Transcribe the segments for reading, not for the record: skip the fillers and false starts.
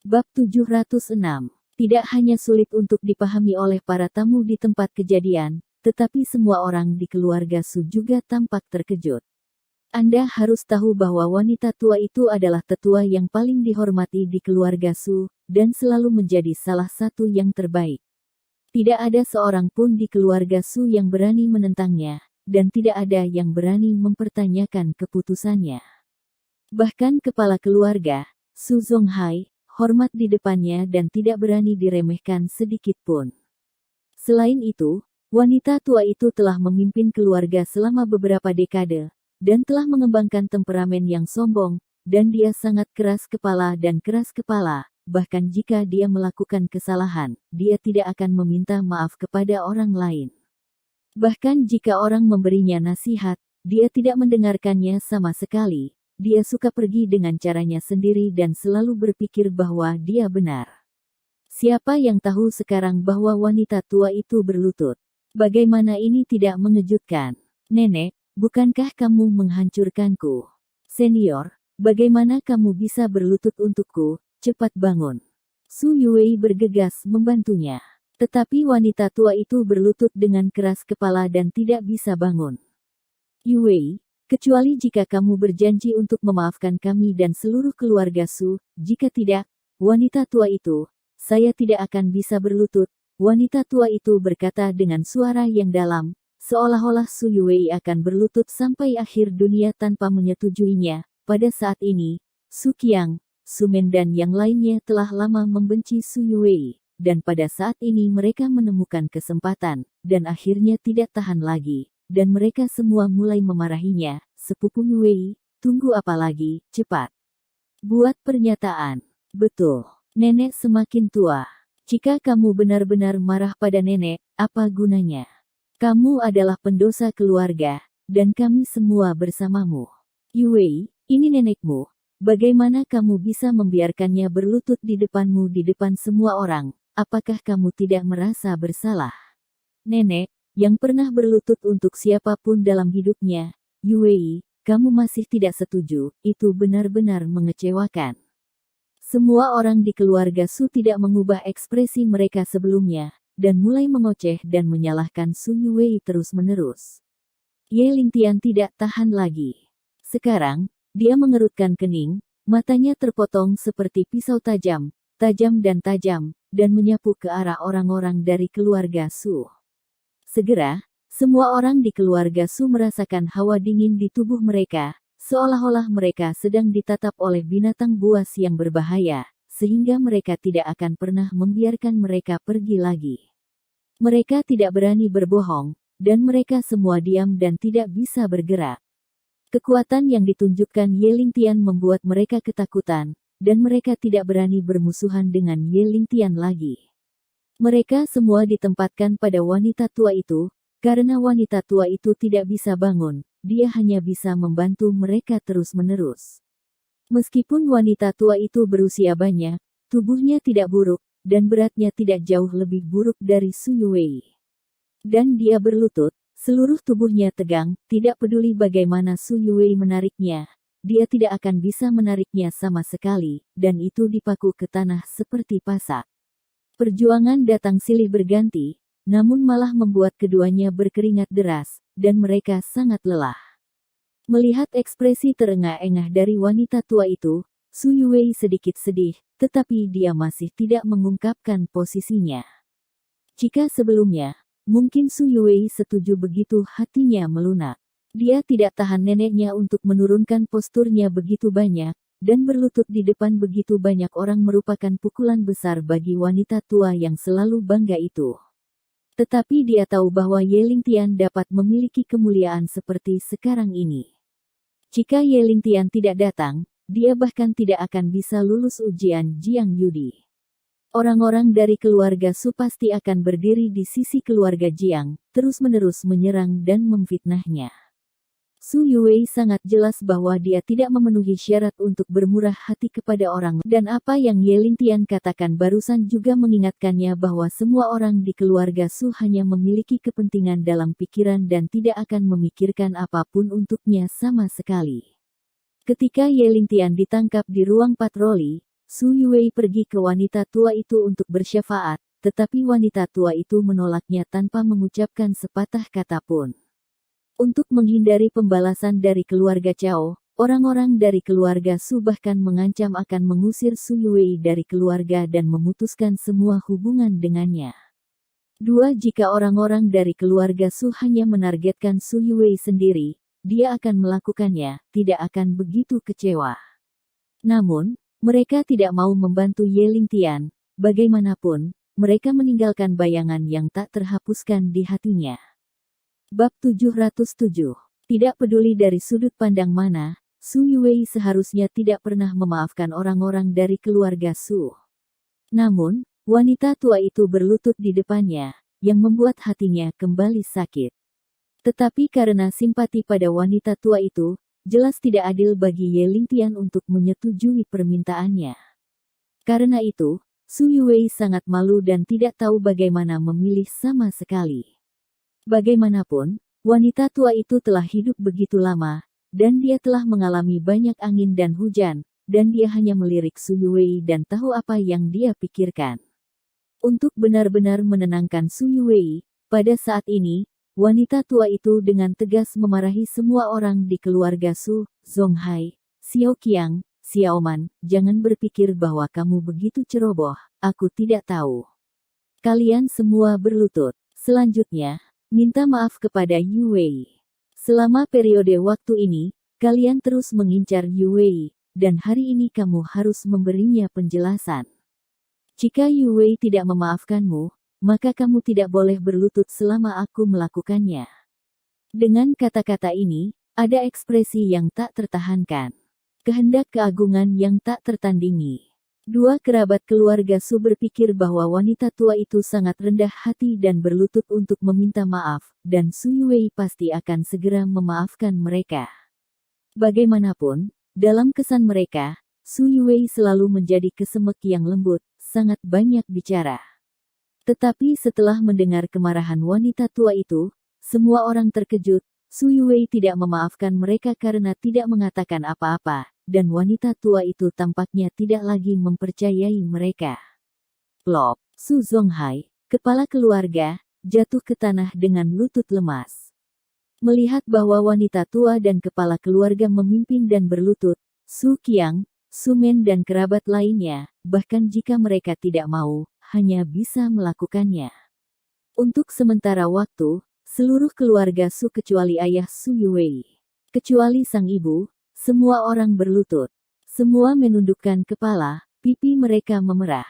Bab 706. Tidak hanya sulit untuk dipahami oleh para tamu di tempat kejadian, tetapi semua orang di keluarga Su juga tampak terkejut. Anda harus tahu bahwa wanita tua itu adalah tetua yang paling dihormati di keluarga Su, dan selalu menjadi salah satu yang terbaik. Tidak ada seorang pun di keluarga Su yang berani menentangnya, dan tidak ada yang berani mempertanyakan keputusannya. Bahkan kepala keluarga, Su Zonghai, hormat di depannya dan tidak berani diremehkan sedikit pun. Selain itu, wanita tua itu telah memimpin keluarga selama beberapa dekade, dan telah mengembangkan temperamen yang sombong, dan dia sangat keras kepala, bahkan jika dia melakukan kesalahan, dia tidak akan meminta maaf kepada orang lain. Bahkan jika orang memberinya nasihat, dia tidak mendengarkannya sama sekali. Dia suka pergi dengan caranya sendiri dan selalu berpikir bahwa dia benar. Siapa yang tahu sekarang bahwa wanita tua itu berlutut? Bagaimana ini tidak mengejutkan? Nenek, bukankah kamu menghancurkanku? Senior, bagaimana kamu bisa berlutut untukku? Cepat bangun. Su Yue bergegas membantunya. Tetapi wanita tua itu berlutut dengan keras kepala dan tidak bisa bangun. Yue, kecuali jika kamu berjanji untuk memaafkan kami dan seluruh keluarga Su, jika tidak, wanita tua itu, saya tidak akan bisa berlutut. Wanita tua itu berkata dengan suara yang dalam, seolah-olah Su Yue akan berlutut sampai akhir dunia tanpa menyetujuinya. Pada saat ini, Su Qiang, Su Men dan yang lainnya telah lama membenci Su Yue, dan pada saat ini mereka menemukan kesempatan, dan akhirnya tidak tahan lagi. Dan mereka semua mulai memarahinya. Sepupu Wei, tunggu apa lagi, cepat. Buat pernyataan. Betul. Nenek semakin tua. Jika kamu benar-benar marah pada nenek, apa gunanya? Kamu adalah pendosa keluarga, dan kami semua bersamamu. Yue, ini nenekmu. Bagaimana kamu bisa membiarkannya berlutut di depanmu di depan semua orang? Apakah kamu tidak merasa bersalah? Nenek, yang pernah berlutut untuk siapapun dalam hidupnya, Yue, kamu masih tidak setuju, itu benar-benar mengecewakan. Semua orang di keluarga Su tidak mengubah ekspresi mereka sebelumnya, dan mulai mengoceh dan menyalahkan Su Yue terus-menerus. Ye Lingtian tidak tahan lagi. Sekarang, dia mengerutkan kening, matanya terpotong seperti pisau tajam, dan menyapu ke arah orang-orang dari keluarga Su. Segera, semua orang di keluarga Su merasakan hawa dingin di tubuh mereka, seolah-olah mereka sedang ditatap oleh binatang buas yang berbahaya, sehingga mereka tidak akan pernah membiarkan mereka pergi lagi. Mereka tidak berani berbohong, dan mereka semua diam dan tidak bisa bergerak. Kekuatan yang ditunjukkan Ye Lingtian membuat mereka ketakutan, dan mereka tidak berani bermusuhan dengan Ye Lingtian lagi. Mereka semua ditempatkan pada wanita tua itu, karena wanita tua itu tidak bisa bangun, dia hanya bisa membantu mereka terus-menerus. Meskipun wanita tua itu berusia banyak, tubuhnya tidak buruk, dan beratnya tidak jauh lebih buruk dari Su Yue. Dan dia berlutut, seluruh tubuhnya tegang, tidak peduli bagaimana Su Yue menariknya, dia tidak akan bisa menariknya sama sekali, dan itu dipaku ke tanah seperti pasak. Perjuangan datang silih berganti, namun malah membuat keduanya berkeringat deras, dan mereka sangat lelah. Melihat ekspresi terengah-engah dari wanita tua itu, Su Yue sedikit sedih, tetapi dia masih tidak mengungkapkan posisinya. Jika sebelumnya, mungkin Su Yue setuju begitu hatinya melunak. Dia tidak tahan neneknya untuk menurunkan posturnya begitu banyak, dan berlutut di depan begitu banyak orang merupakan pukulan besar bagi wanita tua yang selalu bangga itu. Tetapi dia tahu bahwa Ye Lingtian dapat memiliki kemuliaan seperti sekarang ini. Jika Ye Lingtian tidak datang, dia bahkan tidak akan bisa lulus ujian Jiang Yudi. Orang-orang dari keluarga Su pasti akan berdiri di sisi keluarga Jiang, terus-menerus menyerang dan memfitnahnya. Su Yue sangat jelas bahwa dia tidak memenuhi syarat untuk bermurah hati kepada orang, dan apa yang Ye Lingtian katakan barusan juga mengingatkannya bahwa semua orang di keluarga Su hanya memiliki kepentingan dalam pikiran dan tidak akan memikirkan apapun untuknya sama sekali. Ketika Ye Lingtian ditangkap di ruang patroli, Su Yuwei pergi ke wanita tua itu untuk bersyafaat, tetapi wanita tua itu menolaknya tanpa mengucapkan sepatah kata pun. Untuk menghindari pembalasan dari keluarga Cao, orang-orang dari keluarga Su bahkan mengancam akan mengusir Su Yuwei dari keluarga dan memutuskan semua hubungan dengannya. Jika orang-orang dari keluarga Su hanya menargetkan Su Yuwei sendiri, dia akan melakukannya, tidak akan begitu kecewa. Namun, mereka tidak mau membantu Ye Lingtian. Bagaimanapun, mereka meninggalkan bayangan yang tak terhapuskan di hatinya. Bab 707. Tidak peduli dari sudut pandang mana, Su Yuwei seharusnya tidak pernah memaafkan orang-orang dari keluarga Su. Namun, wanita tua itu berlutut di depannya, yang membuat hatinya kembali sakit. Tetapi karena simpati pada wanita tua itu, jelas tidak adil bagi Ye Lingtian untuk menyetujui permintaannya. Karena itu, Su Yuwei sangat malu dan tidak tahu bagaimana memilih sama sekali. Bagaimanapun, wanita tua itu telah hidup begitu lama, dan dia telah mengalami banyak angin dan hujan, dan dia hanya melirik Su Yuwei dan tahu apa yang dia pikirkan. Untuk benar-benar menenangkan Su Yuwei, pada saat ini, wanita tua itu dengan tegas memarahi semua orang di keluarga Su, Zonghai, Xiao Qiang, Xiao Man, jangan berpikir bahwa kamu begitu ceroboh, aku tidak tahu. Kalian semua berlutut. Selanjutnya, minta maaf kepada Yu Wei. Selama periode waktu ini, kalian terus mengincar Yu Wei, dan hari ini kamu harus memberinya penjelasan. Jika Yu Wei tidak memaafkanmu, maka kamu tidak boleh berlutut selama aku melakukannya. Dengan kata-kata ini, ada ekspresi yang tak tertahankan. Kehendak keagungan yang tak tertandingi. Dua kerabat keluarga Su berpikir bahwa wanita tua itu sangat rendah hati dan berlutut untuk meminta maaf, dan Su Yuwei pasti akan segera memaafkan mereka. Bagaimanapun, dalam kesan mereka, Su Yuwei selalu menjadi kesemek yang lembut, sangat banyak bicara. Tetapi setelah mendengar kemarahan wanita tua itu, semua orang terkejut. Su Yuwei tidak memaafkan mereka karena tidak mengatakan apa-apa, dan wanita tua itu tampaknya tidak lagi mempercayai mereka. Plop, Su Zonghai, kepala keluarga, jatuh ke tanah dengan lutut lemas. Melihat bahwa wanita tua dan kepala keluarga memimpin dan berlutut, Su Qiang, Su Men dan kerabat lainnya, bahkan jika mereka tidak mau, hanya bisa melakukannya. Untuk sementara waktu, seluruh keluarga Su kecuali ayah Su Yuwei, kecuali sang ibu, semua orang berlutut. Semua menundukkan kepala, pipi mereka memerah.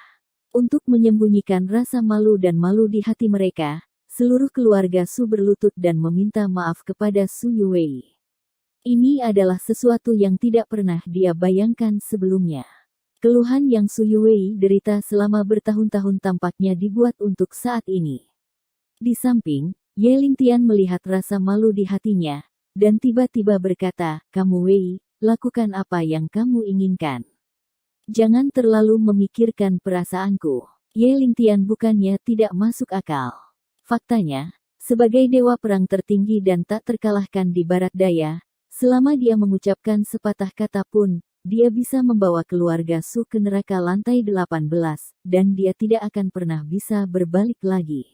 Untuk menyembunyikan rasa malu dan malu di hati mereka, seluruh keluarga Su berlutut dan meminta maaf kepada Su Yuwei. Ini adalah sesuatu yang tidak pernah dia bayangkan sebelumnya. Keluhan yang Su Yuwei derita selama bertahun-tahun tampaknya dibuat untuk saat ini. Di samping, Ye Lingtian melihat rasa malu di hatinya, dan tiba-tiba berkata, "Kamu Wei, lakukan apa yang kamu inginkan. Jangan terlalu memikirkan perasaanku." Ye Lingtian bukannya tidak masuk akal. Faktanya, sebagai dewa perang tertinggi dan tak terkalahkan di barat daya, selama dia mengucapkan sepatah kata pun, dia bisa membawa keluarga Su ke neraka lantai 18, dan dia tidak akan pernah bisa berbalik lagi.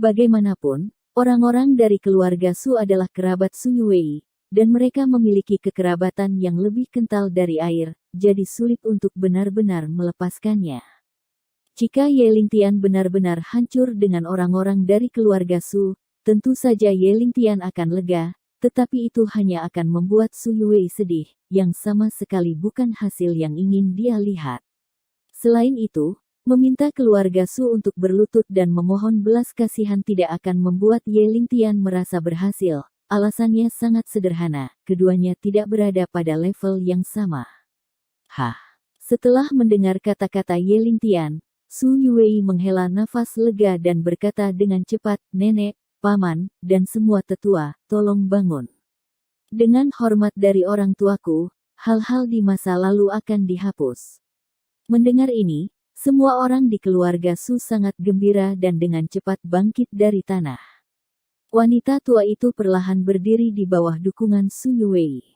Bagaimanapun, orang-orang dari keluarga Su adalah kerabat Su Yuwei, dan mereka memiliki kekerabatan yang lebih kental dari air, jadi sulit untuk benar-benar melepaskannya. Jika Ye Lingtian benar-benar hancur dengan orang-orang dari keluarga Su, tentu saja Ye Lingtian akan lega, tetapi itu hanya akan membuat Su Yuwei sedih, yang sama sekali bukan hasil yang ingin dia lihat. Selain itu, meminta keluarga Su untuk berlutut dan memohon belas kasihan tidak akan membuat Ye Lingtian merasa berhasil. Alasannya sangat sederhana, keduanya tidak berada pada level yang sama. Setelah mendengar kata-kata Ye Lingtian, Su Yuwei menghela nafas lega dan berkata dengan cepat, "Nenek, paman, dan semua tetua, tolong bangun. Dengan hormat dari orang tuaku, hal-hal di masa lalu akan dihapus." Mendengar ini, semua orang di keluarga Su sangat gembira dan dengan cepat bangkit dari tanah. Wanita tua itu perlahan berdiri di bawah dukungan Su Yuwei.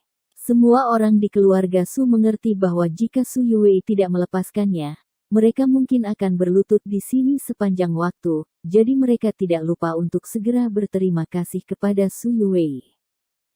Semua orang di keluarga Su mengerti bahwa jika Su Yuwei tidak melepaskannya, mereka mungkin akan berlutut di sini sepanjang waktu, jadi mereka tidak lupa untuk segera berterima kasih kepada Su Yuwei.